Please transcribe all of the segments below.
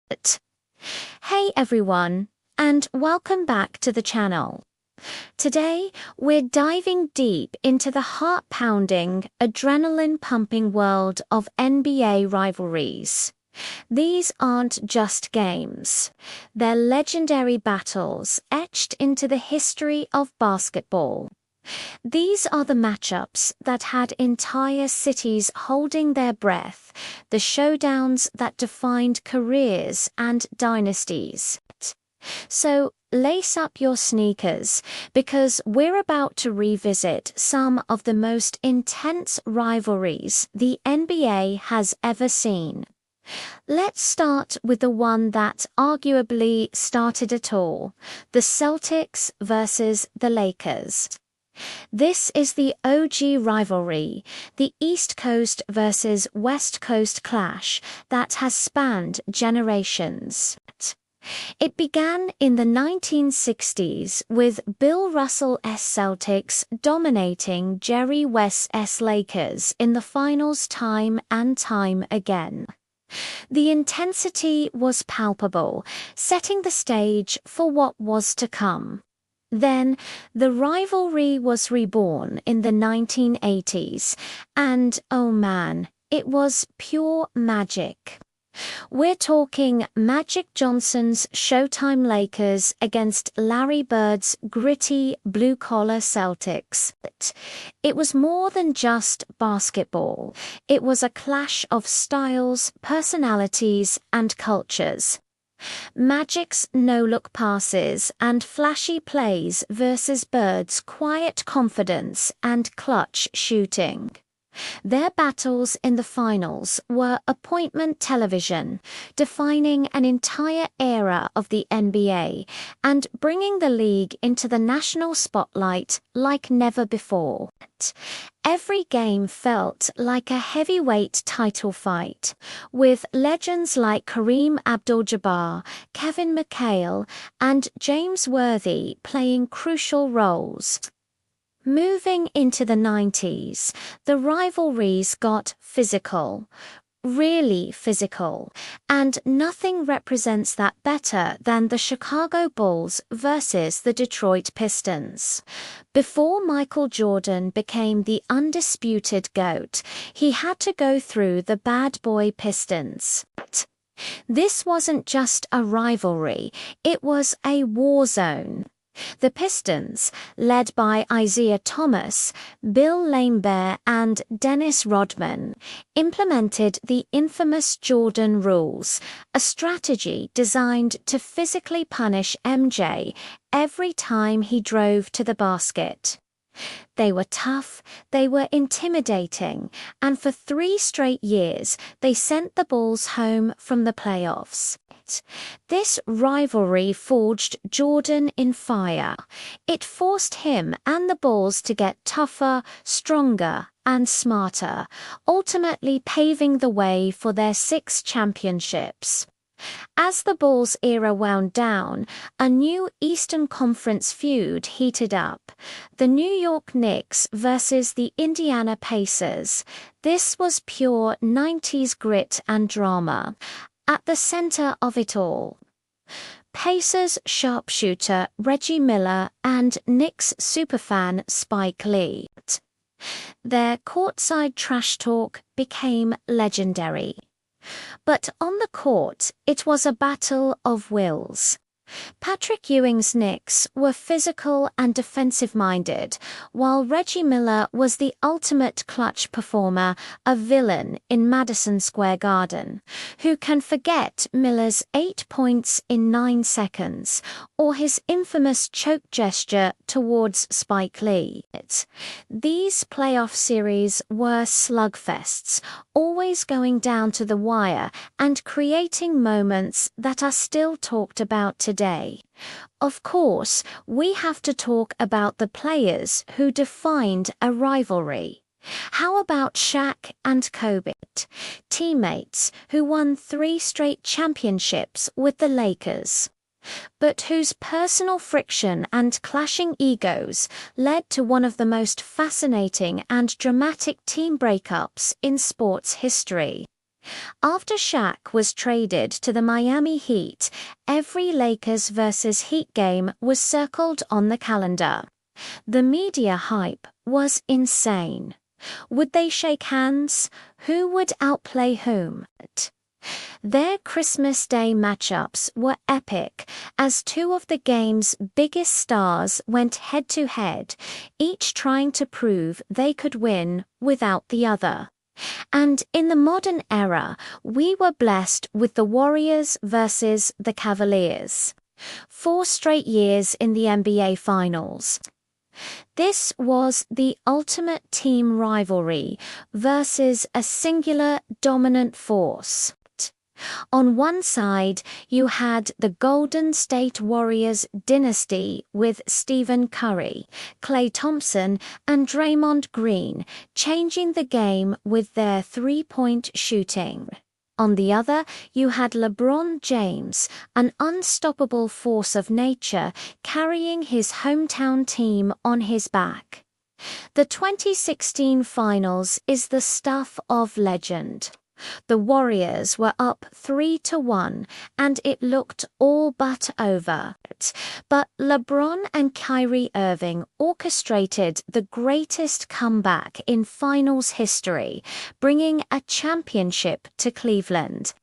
Hey everyone, and welcome back to the channel. Today, we're diving deep into the heart-pounding, adrenaline-pumping world of NBA rivalries. These aren't just games. They're legendary battles etched into the history of basketball. These are the matchups that had entire cities holding their breath, the showdowns that defined careers and dynasties. So lace up your sneakers, because we're about to revisit some of the most intense rivalries the NBA has ever seen. Let's start with the one that arguably started it all, the Celtics versus the Lakers. This is the OG rivalry, the East Coast versus West Coast clash that has spanned generations. It began in the 1960s with Bill Russell's Celtics dominating Jerry West's Lakers in the finals time and time again. The intensity was palpable, setting the stage for what was to come. Then, the rivalry was reborn in the 1980s, and oh man, it was pure magic. We're talking Magic Johnson's Showtime Lakers against Larry Bird's gritty blue-collar Celtics. It was more than just basketball. It was a clash of styles, personalities, and cultures. Magic's no-look passes and flashy plays versus Bird's quiet confidence and clutch shooting. Their battles in the finals were appointment television, defining an entire era of the NBA and bringing the league into the national spotlight like never before. Every game felt like a heavyweight title fight, with legends like Kareem Abdul-Jabbar, Kevin McHale, and James Worthy playing crucial roles. Moving into the 90s, the rivalries got physical, really physical, and nothing represents that better than the Chicago Bulls versus the Detroit Pistons. Before Michael Jordan became the undisputed GOAT, he had to go through the bad boy Pistons. This wasn't just a rivalry, it was a war zone. The Pistons, led by Isaiah Thomas, Bill Laimbeer, and Dennis Rodman, implemented the infamous Jordan rules, a strategy designed to physically punish MJ every time he drove to the basket. They were tough, they were intimidating, and for 3 straight years they sent the Bulls home from the playoffs. This rivalry forged Jordan in fire. It forced him and the Bulls to get tougher, stronger, and smarter, ultimately paving the way for their 6 championships. As the Bulls' era wound down, a new Eastern Conference feud heated up. The New York Knicks versus the Indiana Pacers. This was pure 90s grit and drama. At the center of it all, Pacers sharpshooter Reggie Miller and Knicks superfan Spike Lee. Their courtside trash talk became legendary. But on the court, it was a battle of wills. Patrick Ewing's Knicks were physical and defensive-minded, while Reggie Miller was the ultimate clutch performer, a villain in Madison Square Garden. Who can forget Miller's 8 points in 9 seconds, or his infamous choke gesture towards Spike Lee? These playoff series were slugfests, always going down to the wire and creating moments that are still talked about today. Of course, we have to talk about the players who defined a rivalry. How about Shaq and Kobe, teammates who won 3 straight championships with the Lakers, but whose personal friction and clashing egos led to one of the most fascinating and dramatic team breakups in sports history? After Shaq was traded to the Miami Heat, every Lakers versus Heat game was circled on the calendar. The media hype was insane. Would they shake hands? Who would outplay whom? Their Christmas Day matchups were epic, as two of the game's biggest stars went head-to-head, each trying to prove they could win without the other. And in the modern era, we were blessed with the Warriors versus the Cavaliers. 4 straight years in the NBA Finals. This was the ultimate team rivalry versus a singular dominant force. On one side, you had the Golden State Warriors dynasty with Stephen Curry, Klay Thompson, and Draymond Green, changing the game with their three-point shooting. On the other, you had LeBron James, an unstoppable force of nature, carrying his hometown team on his back. The 2016 Finals is the stuff of legend. The Warriors were up 3-1, and it looked all but over. But LeBron and Kyrie Irving orchestrated the greatest comeback in finals history, bringing a championship to Cleveland.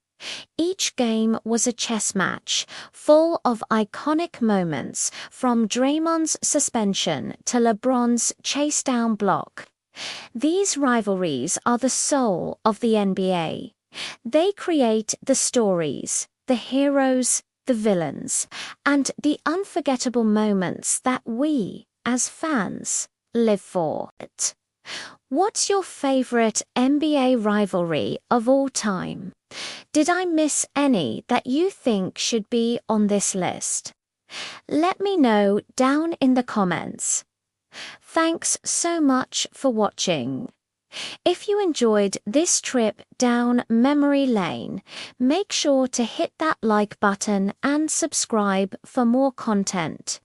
Each game was a chess match, full of iconic moments, from Draymond's suspension to LeBron's chase-down block. These rivalries are the soul of the NBA. They create the stories, the heroes, the villains, and the unforgettable moments that we, as fans, live for. What's your favorite NBA rivalry of all time? Did I miss any that you think should be on this list? Let me know down in the comments. Thanks so much for watching. If you enjoyed this trip down memory lane, make sure to hit that like button and subscribe for more content.